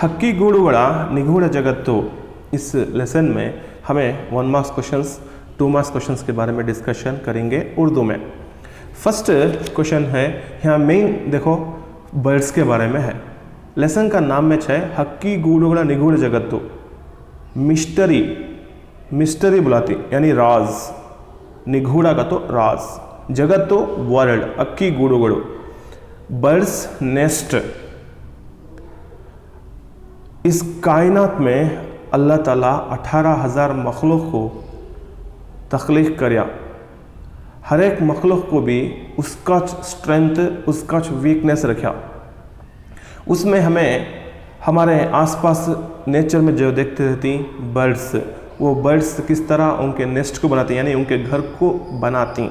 ಹಕ್ಕಿ ಗೂಡುಗಳ ನಿಗೂಢ ಜಗತ್ತು इस लेसन में हमें 1 मार्क्स क्वेश्चंस 2 मार्क्स क्वेश्चंस के बारे में डिस्कशन करेंगे उर्दू में। फर्स्ट क्वेश्चन है, यहाँ मेन देखो बर्ड्स के बारे में है। लेसन का नाम में है हक्की गूಡುಗಳ निगूढ़ जगत्तु, मिस्टरी, मिस्टरी बुलाती यानी राज, निगूढ़ का तो राज, जगत्तु वर्ल्ड, हक्की गूಡುಗಳು, बर्ड्स नेस्ट। इस कायनात में अल्लाह ताला 18,000 मखलूक को तख्लीक करया। हर एक मखलूक को भी उसका स्ट्रेंथ, उसका वीकनेस रखा। उसमें हमें हमारे आसपास नेचर में जो देखते रहती बर्ड्स, वो बर्ड्स किस तरह उनके नेस्ट को बनाती यानी उनके घर को बनाती,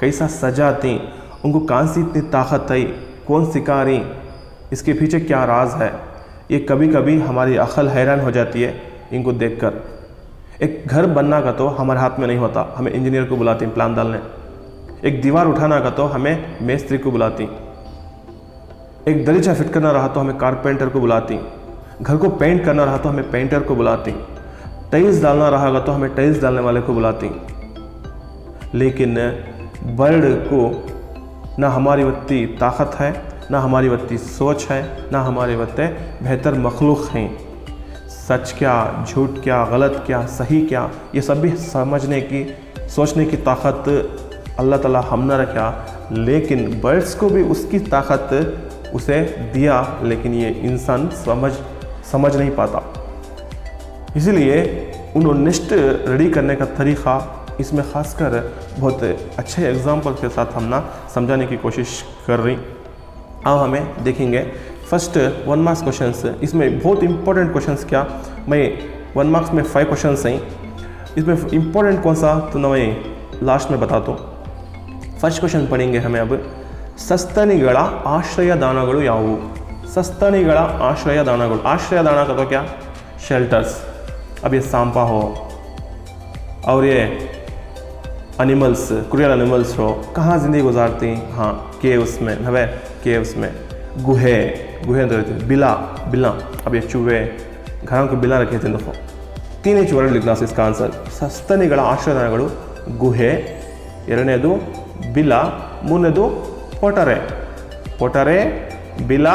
कैसा सजाती, उनको कहाँ से इतनी ताकत आई, कौन सिखा रही, इसके पीछे क्या राज है, ये कभी कभी हमारी अक्ल हैरान हो जाती है इनको देखकर। एक घर बनना का तो हमारे हाथ में नहीं होता, हमें इंजीनियर को बुलाती प्लान डालने। एक दीवार उठाना का तो हमें मेस्त्री को बुलाती। एक दरीचा फिट करना रहा तो हमें कारपेंटर को बुलाती। घर को पेंट करना रहा तो हमें पेंटर को बुलाती। टाइल्स डालना रहा तो हमें टाइल्स डालने वाले को बुलाती। लेकिन बर्ड को ना हमारी वत्ती ताकत है, ना हमारी वत्ती सोच है, ना हमारे वत्ते बेहतर मखलूक हैं। सच क्या, झूठ क्या, गलत क्या, सही क्या, ये सब भी समझने की, सोचने की ताकत अल्लाह ताला हम न रखा। लेकिन बर्ड्स को भी उसकी ताकत उसे दिया, लेकिन ये इंसान समझ नहीं पाता। इसलिए उन्होंने नेस्ट रेडी करने का तरीक़ा इसमें ख़ासकर बहुत अच्छे एग्जाम्पल के साथ हम ना समझाने की कोशिश कर रही। अब हमें देखेंगे फर्स्ट 1 मार्क्स क्वेश्चंस। इसमें बहुत इंपॉर्टेंट क्वेश्चंस क्या, मैं 1 मार्क्स में 5 क्वेश्चंस हैं, इसमें इंपॉर्टेंट कौन सा तो ना मैं लास्ट में बताता हूँ। फर्स्ट क्वेश्चन पढ़ेंगे हमें अब, सस्तनिಗಳ आश्रय दानಗಳು ಯಾವುವು? सस्तनिಗಳ आश्रय दानಗಳು, आश्रय दाना का तो क्या, शेल्टर्स। अब ये सांपा हो और ये एनिमल्स, क्रूअल एनिमल्स हो, कहाँ ज़िंदगी गुजारती? हाँ, केव्स में, हवे केव्स में, गुहे, गुहे तो रहती, बिला, बिला। अब ये चूहे, घरों के बिला रखे थे। देखो 3 ही वर्ड लिखना है इसका आंसर। सस्तनिಗಳ ಆಶ್ರಯಗಳು ಗುಹೆ, ಎರಡನೇದು ಬಿಲ, ಮೂರನೇದು ಪೊಟರೆ, ಪೊಟರೆ, ಬಿಲ,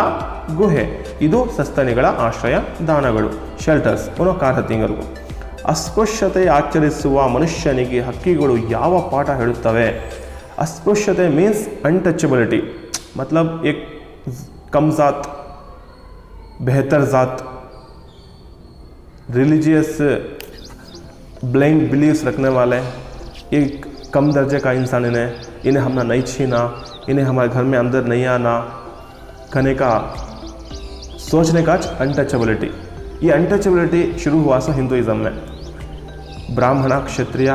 ಗುಹೆ, ಇದು ಸಸ್ತನಿಗಳ ಆಶ್ರಯ ದಾನಗಳು, ಶೆಲ್ಟರ್ಸ್, ಅನ್ನೋ ಕಾರ್ಯತಿಂಗರು। ಅಸ್ಪೃಶ್ಯತೆ ಆಚರಿಸುವ ಮನುಷ್ಯನಿಗೆ ಹಕ್ಕಿಗಳು ಯಾವ ಪಾಠ ಹೇಳುತ್ತವೆ? अस्पृश्यते मीन्स अनटचेबिलिटी, मतलब एक कम जात, बेहतर जात, रिलीजियस ब्लाइंड बिलीव्स रखने वाले, एक कम दर्जे का इंसान, इन्हें हमने नहीं छीना, इन्हें हमारे घर में अंदर नहीं आना, कहने का, सोचने का अनटचेबिलिटी। ये अनटचेबिलिटी शुरू हुआ था हिंदुइज्म में। ब्राह्मण, क्षत्रिय,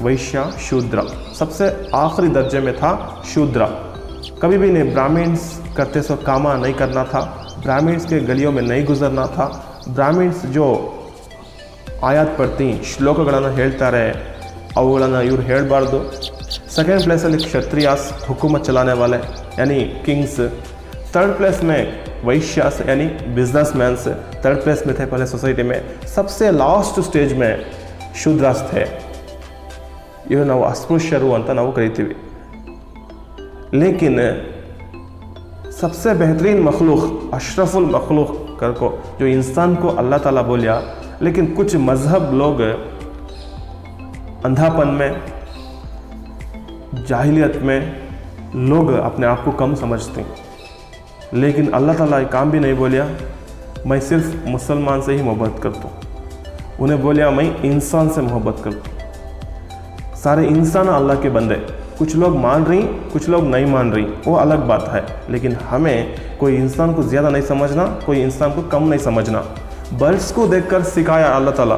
वैश्य, शूद्र, सबसे आखिरी दर्जे में था शूद्र। कभी भी नहीं ब्राह्मण्स करते सो कामा नहीं करना था, ब्राह्मण्स के गलियों में नहीं गुजरना था। ब्राह्मण्स जो आयात पढ़ती, ಶ್ಲೋಕಗಳನ್ನು ಹೇಳ್ತಾರೆ, ಅವುಗಳನ್ನು ಇವರು ಹೇಳಬಾರ್ದು। सेकेंड प्लेस में क्षत्रियास, हुकूमत चलाने वाले यानी किंग्स। थर्ड प्लेस में वैश्यास यानी बिजनेसमैन्स, थर्ड प्लेस में थे पहले सोसाइटी में। सबसे लास्ट स्टेज में शूद्रास थे। इव ನಾವು अस्पृश्यರು ಅಂತ ನಾವು ಕರೀತೀವಿ। लेकिन सबसे बेहतरीन मखलूक, अशरफुल मखलूक को जो इंसान को अल्लाह ताला बोलिया, लेकिन कुछ मज़हब लोग अंधापन में, जाहिलियत में लोग अपने आप को कम समझते हैं। लेकिन अल्लाह ताला एक काम भी नहीं बोलिया मैं सिर्फ मुसलमान से ही मोहब्बत करता हूँ, उन्हें बोलिया मैं इंसान से मोहब्बत करता हूँ। सारे इंसान अल्लाह के बंदे, कुछ लोग मान रही, कुछ लोग नहीं मान रही, वो अलग बात है। लेकिन हमें कोई इंसान को ज़्यादा नहीं समझना, कोई इंसान को कम नहीं समझना। बर्ड्स को देखकर सिखाया अल्लाह ताला।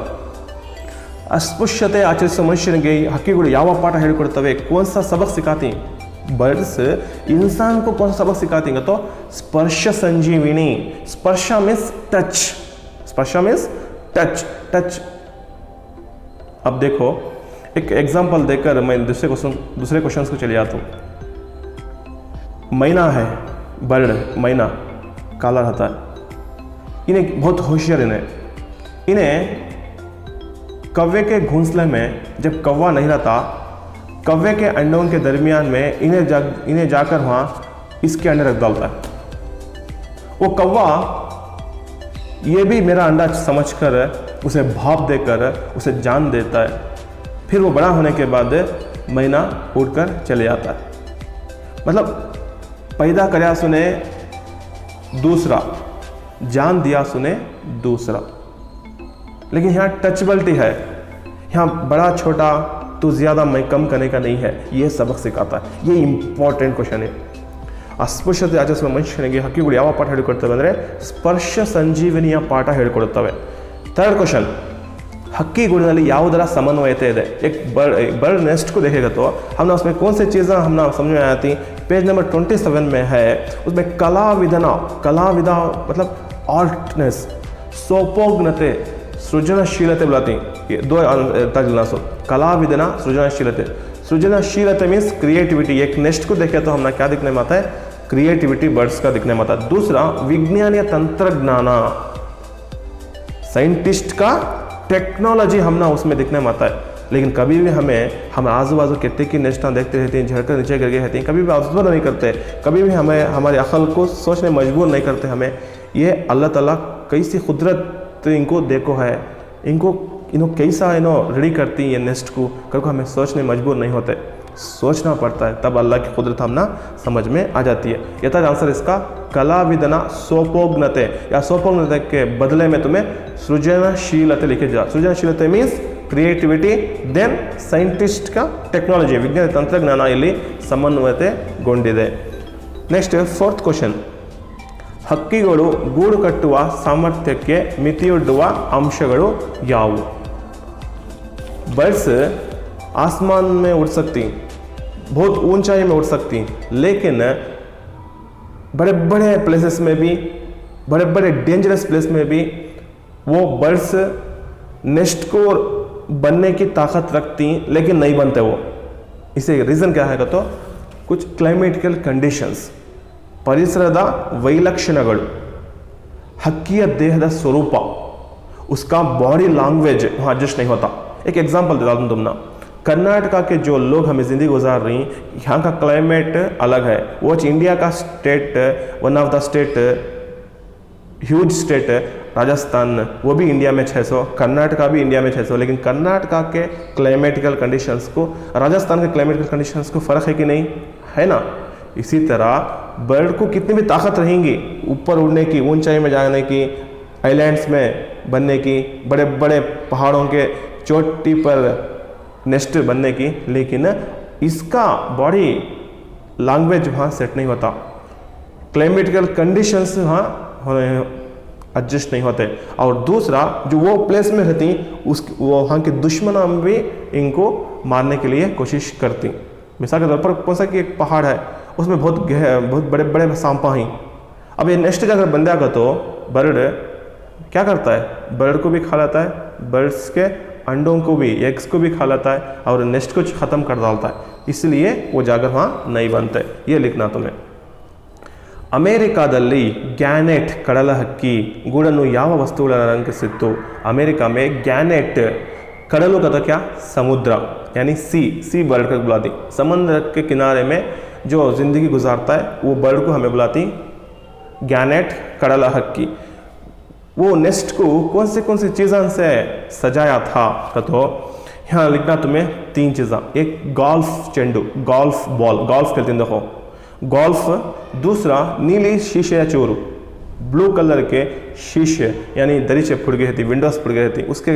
अस्पृश्यते आचरिಸುವ ಮನುಷ್ಯನಿಗೆ ಹಕ್ಕಿಗಳು ಯಾವ ಪಾಠ ಹೇಳಿಕೊಡ್ತವೆ? कौन सा सबक सिखाती? बर्ड्स इंसान को कौन सा सबक सिखाती हैं? तो Sparsh Sanjeevini. Sparsha means touch, Sparsha means touch, touch. अब देखो एक एग्जाम्पल देकर मैं दूसरे क्वेश्चन को चले जाता हूँ। मैना है, बर्ड, मैना काला रहता है, इन्हें बहुत होशियार इन्हें कौवे के घोंसले में जब कौवा नहीं रहता, कौवे के अंडों के दरमियान में इन्हें जाकर वहाँ इसके अंडे रख डालता है। वो कौवा ये भी मेरा अंडा समझकर उसे भाप देकर उसे जान देता है। फिर वो बड़ा होने के बाद मैना उड़कर चले जाता है। मतलब पैदा करया सुने दूसरा, जान दिया सुने दूसरा। लेकिन यहाँ टचबिलिटी है, यहाँ बड़ा छोटा तो ज़्यादा मैं कम करने का नहीं है, ये सबक सिखाता है। ये इंपॉर्टेंट क्वेश्चन है। अस्पृश्यತೆ ಆಚರಿಸುವ ಮನುಷ್ಯನಿಗೆ ಹಕ್ಕಿಗಳು ಯಾವ ಪಾಠ ಹೇಳಿಕೊಡ್ತವೆ ಅಂದರೆ ಸ್ಪರ್ಶ ಸಂಜೀವನಿಯ ಪಾಠ ಹೇಳಿಕೊಡುತ್ತವೆ। थर्ड क्वेश्चन, हक्कीगुड़िನಲ್ಲಿ ಯಾವುದರ समन्वयते ಇದೆ। एक बर्ड नेस्ट को देखेगा तो हमने उसमें कौन सी चीज़ें हमने समझ में आई थी। पेज नंबर 27 में है, उसमें कलाविदा मतलब आर्टनेस, सोपोग्नते, सृजनशीलते बुलाती। ये दो तर्जुमा सो कलाविदना सृजनशीलते मीन्स क्रिएटिविटी। एक नेस्ट को देखे तो हमें क्या दिखने में आता है, क्रिएटिविटी बर्ड्स का दिखने में आता है। दूसरा विज्ञान या तंत्रज्ञान, साइंटिस्ट का टेक्नोलॉजी हमने उसमें दिखने में आता है। लेकिन कभी भी हम आजू बाजू कितने की नेस्टा देखते रहते हैं, झड़कर नीचे गिर गए रहते हैं, कभी भी ऑब्जर्व नहीं करते, कभी भी हमें हमारे अकल को सोचने मजबूर नहीं करते हमें। ये अल्लाह ताला कैसी कुदरत इनको देखो है, इनको कैसा रेडी करती ये नेस्ट को, करके हमें सोचने मजबूर नहीं होते, सोचना पड़ता है, तब अल्लाह की कुदरत हमना समझ में आ जाती है। यह था आंसर इसका, कलाविदना सोपोग्नते, या सोपोग्नते के बदले में तुम्हें सृजनशीलते लिखे जा। सृजनशीलते मीन्स क्रिएटिविटी, देन साइंटिस्ट का टेक्नोलॉजी, विज्ञान ತಂತ್ರಜ್ಞಾನ ಇಲ್ಲಿ ಸಮನ್ವಯತೆಗೊಂಡಿದೆ। ನೆಕ್ಸ್ಟ್ ಫೋರ್ತ್ ಕ್ವೆಶ್ಚನ್, ಹಕ್ಕಿಗಳು ಗೂಡು ಕಟ್ಟುವ ಸಾಮರ್ಥ್ಯಕ್ಕೆ ಮಿತಿಯೊಡ್ಡುವ ಅಂಶಗಳು ಯಾವುವು। बर्ड्स आसमान में उड़ सकती, बहुत ऊंचाई में उड़ सकती, लेकिन बड़े बड़े प्लेसेस में भी, बड़े बड़े डेंजरस प्लेस में भी वो बर्ड्स नेस्ट को बनने की ताकत रखती, लेकिन नहीं बनते वो। इसे रीज़न क्या है तो कुछ क्लाइमेटिकल कंडीशंस, ಪರಿಸರದ ವೈಲಕ್ಷಣ್ಯಗಳು, ಹಕ್ಕಿಯ ದೇಹದ ಸ್ವರೂಪ, उसका बॉडी लैंग्वेज वहाँ एडजस्ट नहीं होता। एक एग्जांपल देता हूँ तुमने, कर्नाटका के जो लोग हमें ज़िंदगी गुजार रही, यहाँ का क्लाइमेट अलग है। वो इंडिया का state, one of the state, huge state Rajasthan, वो भी इंडिया में 600, कर्नाटका भी इंडिया में 600, लेकिन कर्नाटका के क्लाइमेटिकल कंडीशंस को राजस्थान के क्लाइमेटिकल कंडीशंस को फ़र्क है कि नहीं, है ना। इसी तरह बर्ड को कितनी भी ताकत रहेंगी ऊपर उड़ने की, ऊंचाई में जाने की, आइलैंड्स में बनने की, बड़े बड़े पहाड़ों के चोटी पर नेस्ट बनने की, लेकिन इसका बॉडी लैंग्वेज वहाँ सेट नहीं होता, क्लाइमेटिकल कंडीशंस वहाँ एडजस्ट नहीं होते। और दूसरा जो वो प्लेस में रहती वो वहाँ के दुश्मन भी इनको मारने के लिए कोशिश करती। मिसाल के तौर पर कौन सा कि एक पहाड़ है, उसमें बहुत बड़े बड़े सांपा हैं। अब ये नेस्ट अगर बन जाएगा तो बर्ड क्या करता है, बर्ड को भी खा लेता है, बर्ड्स के अंडों को भी, एग्स को भी खा लेता है और नेस्ट को ख़त्म कर डालता है, इसलिए वो जाकर वहाँ नहीं बनते। ये लिखना तुम्हें। अमेरिकादल्ली ग्यानेट कड़ल हक्की गूडನ್ನು ಯಾವ ವಸ್ತುಗಳನ್ನು ರಂಕಿಸಿತ್ತು। अमेरिका में ग्यानेट, कड़लों का तो क्या, समुद्र यानी सी बर्ड को बुलाती। समुद्र के किनारे में जो ज़िंदगी गुजारता है वो बर्ड को हमें बुलाती ग्यानेट कड़ल हक्की। वो नेस्ट को कौन सी चीज़ों से सजाया था तो यहाँ लिखना तुम्हें 3 चीज़ें। एक गोल्फ चेंडू, गोल्फ बॉल, गोल्फ खेलते हैं देखो, गोल्फ। दूसरा नीली शीशे या चोरू, ब्लू कलर के शीशे यानी दरीचे फुट गई थी, विंडोज फुट गई थी, उसके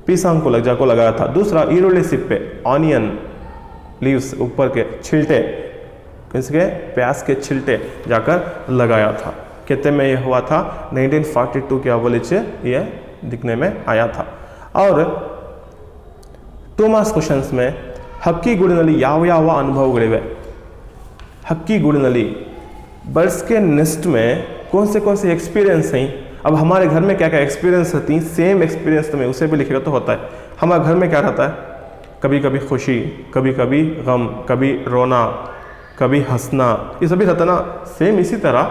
पीसांग को लगाया था। दूसरा ಈರುಳ್ಳಿ सिप्पे, ऑनियन लीव्स, ऊपर के छिलटे, किसके, प्याज के छिलटे जाकर लगाया था। कितने में ये हुआ था, 1942 के अवधि से ये दिखने में आया था। और 2 मार्क्स क्वेश्चंस में ಹಕ್ಕಿಗೂಡಿನಲ್ಲಿ ಯಾವ ಅನುಭವಗಳಿವೆ। हक्कीगूड़नली बर्ड्स के नेस्ट में कौन से एक्सपीरियंस हैं। अब हमारे घर में क्या क्या एक्सपीरियंस होती हैं, सेम एक्सपीरियंस तुम्हें उसे भी लिखेगा तो होता है। हमारे घर में क्या रहता है, कभी कभी खुशी, कभी कभी गम, कभी रोना, कभी हंसना, ये सभी रहता ना। सेम इसी तरह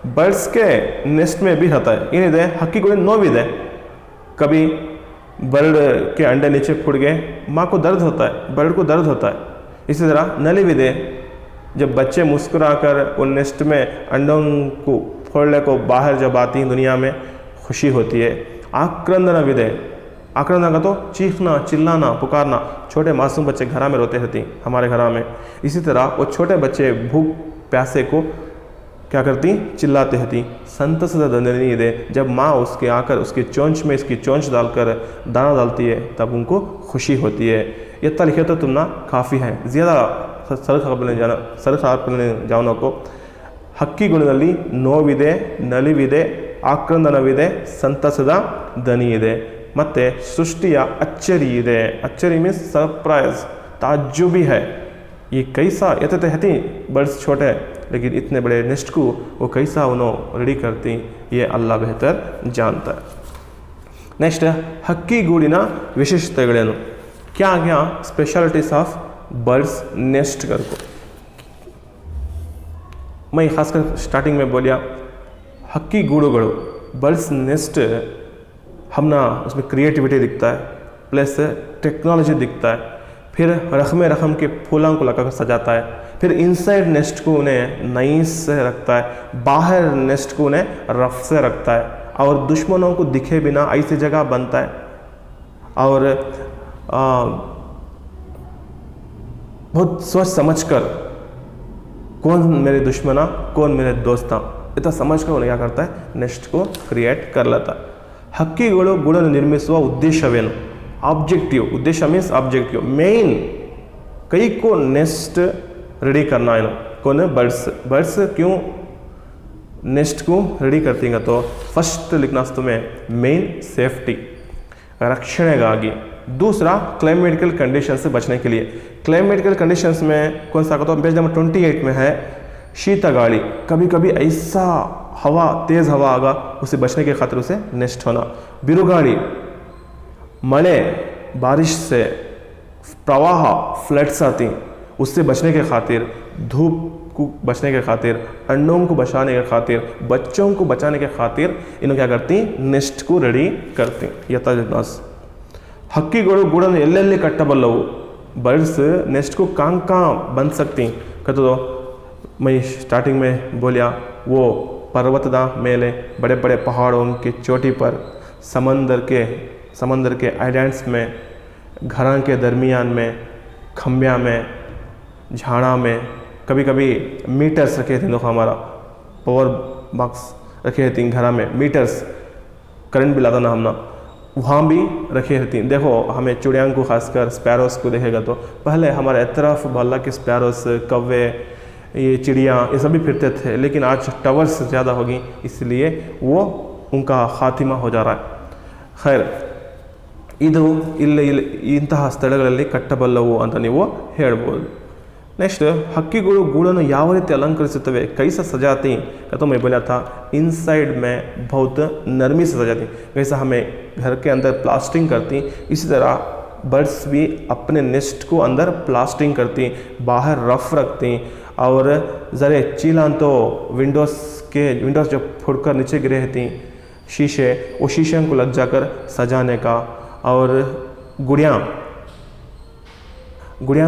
बर्ड्स के नेस्ट में भी रहता है। ಏನಿದೆ ಹಕ್ಕಿಗಳು ನೋವಿದೆ, कभी बर्ड के अंडे नीचे फूट गए, माँ को दर्द होता है, बर्ड को दर्द होता है। इसी तरह नलिविदे, जब बच्चे मुस्कुराकर उन नेस्ट में अंडों को फोड़ने को बाहर जब आती हैं दुनिया में, खुशी होती है। आक्रंदनविदे, आक्रंदन का तो चीखना, चिल्लाना, पुकारना। छोटे मासूम बच्चे घर में रोते रहती हमारे घर में, इसी तरह वो छोटे बच्चे भूख प्यासे को क्या करती, चिल्लाते रहती। संतसद दंदनी दे, जब माँ उसके आकर उसकी चोंच में इसकी चोंच डालकर दाना डालती है तब उनको खुशी होती है। इतना लिखे तो तुम ना काफ़ी है, ज़्यादा सरखारने जाओ को। ಹಕ್ಕಿಗಳಲ್ಲಿ ನೋವಿದೆ, ನಲಿವಿದೆ, ಆಕ್ರಂದನವಿದೆ, ಸಂತಸದ ದನಿ ಇದೆ, ಮತ್ತು ಸೃಷ್ಟಿಯ ಅಚ್ಚರಿ ಇದೆ। ಅಚ್ಚರಿ मीन्स सरप्राइज, ताज्जुब भी है। ये कैसा ये तो कहती बर्ड्स छोटे लेकिन इतने बड़े नेस्ट को वो कैसा उन्होंने रेडी करती, ये अल्लाह बेहतर जानता है। नेक्स्ट हक्की गूड़िना विशेषತೆಗಳೇನು, क्या क्या स्पेशलिटीज ऑफ बर्ड्स नेस्ट करको। मैं खासकर स्टार्टिंग में बोलिया हक्की गूड़ुಗಳು, बर्ड्स नेस्ट हमना उसमें क्रिएटिविटी दिखता है, प्लस टेक्नोलॉजी दिखता है। फिर रकम के फूलों को लगाकर सजाता है, फिर इनसाइड नेस्ट को उन्हें नाइस से रखता है, बाहर नेस्ट को उन्हें रफ से रखता है, और दुश्मनों को दिखे बिना ऐसी जगह बनता है, और बहुत सोच समझकर कौन मेरे दुश्मना कौन मेरे दोस्ता इतना समझकर उन्हें क्या करता है, नेस्ट को क्रिएट कर लेता है। ಹಕ್ಕಿಗಳು ಗೂಡನ್ನು ನಿರ್ಮಿಸುವ ಉದ್ದೇಶವೇನು, ऑब्जेक्टिव, उद्देश्य मीन्स ऑब्जेक्टिव, मेन कई को नेस्ट रेडी करना है ना, कौन बर्ड्स क्यों नेस्ट को रेडी करती हैं, तो फर्स्ट लिखना तुम्हें मेन सेफ्टी, रक्षणेಗಾಗಿ। दूसरा क्लाइमेटिकल कंडीशन से बचने के लिए। क्लाइमेटिकल कंडीशंस में कौन सा तो पेज नंबर 28 में है शीत गाड़ी, कभी कभी ऐसा हवा, तेज़ हवा आगा, उसे बचने के खातिर उसे नेस्ट होना। बिरुगाड़ी, मಳೆ, बारिश से प्रवाह, फ्लड्स आती, उससे बचने के खातिर, धूप को बचने के खातिर, अंडों को बचाने के खातिर, बच्चों को बचाने के खातिर इन्हों क्या करती, नेस्ट को रेडी करती। यथाजिज्ञास हक्किಗಳು ಗೂಡನ್ನು ಎಲ್ಲೆಲ್ಲಿ ಕಟ್ಟಬಲ್ಲವು, बर्ड्स नेस्ट को कहाँ बन सकती, कहते तो मैं स्टार्टिंग में बोलिया वो पर्वतदा मेले, बड़े बड़े पहाड़ों की चोटी पर, समंदर के आइलैंड्स में, घरों के दरमियान में, खम्बिया में, झाड़ा में, कभी कभी मीटर्स रखे थे, देखो हमारा पावर बॉक्स रखे थे घर में, मीटर्स करंट बिल आता ना हमने, वहाँ भी रखे रहती। देखो हमें चिड़िया को खासकर स्पैरोस को देखेगा तो पहले हमारे तरफ भल्ला के स्पैरोस, कौवे, ये चिड़िया ये सभी फिरते थे, लेकिन आज टावर्स ज़्यादा होगी इसलिए वो उनका खात्मा हो जा रहा है। खैर ಇದು ಇಲ್ಲಿ ಇಂತಹ ಸ್ಥಳಗಳಲ್ಲಿ ಕಟ್ಟಬಲ್ಲವು ಅಂತ ನೀವು ಹೇಳ್ಬೋದು। नेक्स्ट हक्किಗಳು ಗೂಡನ್ನು ಯಾವ ರೀತಿ अलंकरिಸುತ್ತವೆ, कैसा सजाती, तो मैं बोला था इनसाइड में बहुत नरमी से सजाती, जैसा हमें घर के अंदर प्लास्टिंग करती, इसी तरह बर्ड्स भी अपने नेस्ट को अंदर प्लास्टिंग करती, बाहर रफ रखती, और ज़रे चीलान तो विंडोज़ जब फुटकर नीचे गिरे रहती शीशे, वो शीशे को लग जाकर सजाने का, और गुड़िया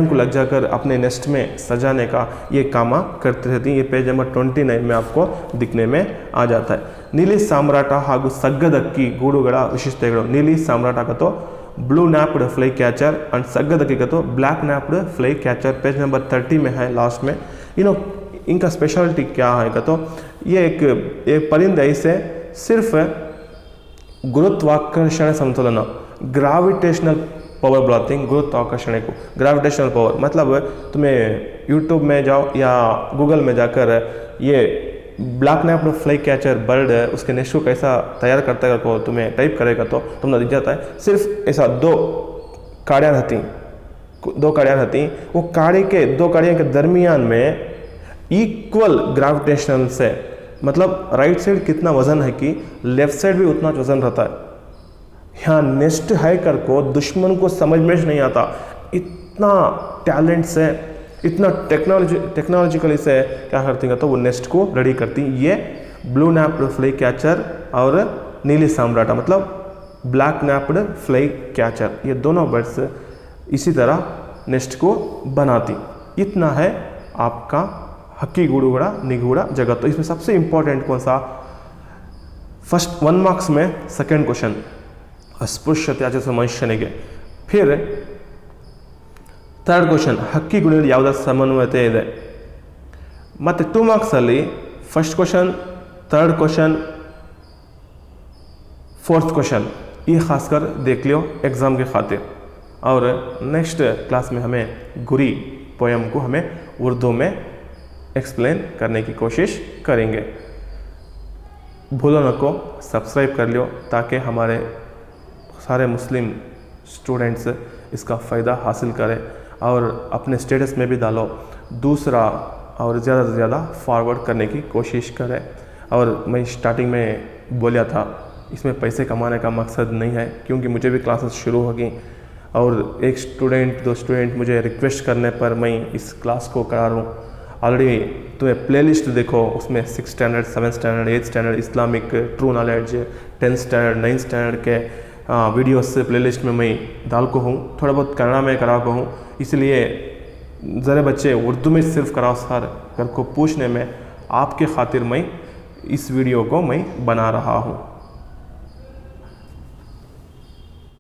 को लग जाकर अपने नेस्ट में सजाने का ये काम करती रहती। ये पेज नंबर 29 में आपको दिखने में आ जाता है। नीली ಸಾಮ್ರಾಟ ಹಾಗೂ ಸಗ್ಗದಕ್ಕಿ ಗೂಡುಗಳ ವಿಶೇಷತೆಗಳು। नीली ಸಾಮ್ರಾಟ का तो blue naped fly catcher and सग्गदक्की का तो black naped fly catcher, page number 30 में है लास्ट में। इनका स्पेशलिटी क्या है का तो ये एक परिंदा ऐसे सिर्फ गुरुत्वाकर्षण समतुलन, ग्राविटेशनल पावर बुलाते हैं गुरुत्वाकर्षण को। ग्रेविटेशनल पावर मतलब तुम्हें यूट्यूब में जाओ या गूगल में जाकर ये black naped fly catcher bird उसके नेस्ट को कैसा तैयार करता है को तुम्हें टाइप करेगा तो तुम्हें दिख जाता है। सिर्फ ऐसा दो काड़ियाँ रहती, वो काड़ी के दो काड़ियों के दरमियान में इक्वल ग्रेविटेशनल से, मतलब राइट साइड कितना वज़न है कि लेफ्ट साइड भी उतना वज़न रहता है। यहाँ नेस्ट हाइकर को दुश्मन को समझ में नहीं आता, इतना टैलेंट से, इतना टेक्नोलॉजिकली से क्या करती है तो वो नेस्ट को रेडी करती। ये ब्लू नैप्ड फ्लाई कैचर और नीली सम्राटा, मतलब ब्लैक नैप्ड फ्लाई कैचर, ये दोनों बर्ड्स इसी तरह नेस्ट को बनाती। इतना है आपका हक्की गुडुगुड़ा निगुड़ा जगत। तो इसमें सबसे इंपॉर्टेंट कौन सा, फर्स्ट 1 मार्क्स में सेकेंड क्वेश्चन अस्पृश्यत्याचे ಮನುಷ್ಯನಿಗೆ, फिर ಥರ್ಡ್ ಕ್ವಶನ್ ಹಕ್ಕಿ ಗುಣಿಯಲ್ಲಿ ಯಾವುದರ ಸಮನ್ವಯತೆ ಇದೆ, ಮತ್ತು 2 ಮಾರ್ಕ್ಸಲ್ಲಿ first question, third question, fourth question, ये खासकर देख लियो एग्ज़ाम के खातिर। और नेक्स्ट क्लास में हमें गुरी पोयम को हमें उर्दू में एक्सप्लेन करने की कोशिश करेंगे। भूलो न को सब्सक्राइब कर लियो ताकि हमारे सारे मुस्लिम स्टूडेंट्स इसका फ़ायदा हासिल करें और अपने स्टेटस में भी डालो, दूसरा और ज़्यादा से ज़्यादा फॉरवर्ड करने की कोशिश करें। और मैं स्टार्टिंग में बोला था इसमें पैसे कमाने का मकसद नहीं है, क्योंकि मुझे भी क्लासेस शुरू हो गई और एक स्टूडेंट 2 स्टूडेंट मुझे रिक्वेस्ट करने पर मैं इस क्लास को करा रहा हूँ। ऑलरेडी तुम्हें प्लेलिस्ट देखो, उसमें 6 standard, 7 standard, 8 standard Islamic, true knowledge, 10 standard, 9 standard के वीडियोस प्लेलिस्ट में मैं डाल को हूँ। थोड़ा बहुत कन्नड़ा में करा को हूँ, इसलिए ज़रा बच्चे उर्दू में सिर्फ कराओ सर घर को पूछने में आपके खातिर मैं इस वीडियो को मैं बना रहा हूँ।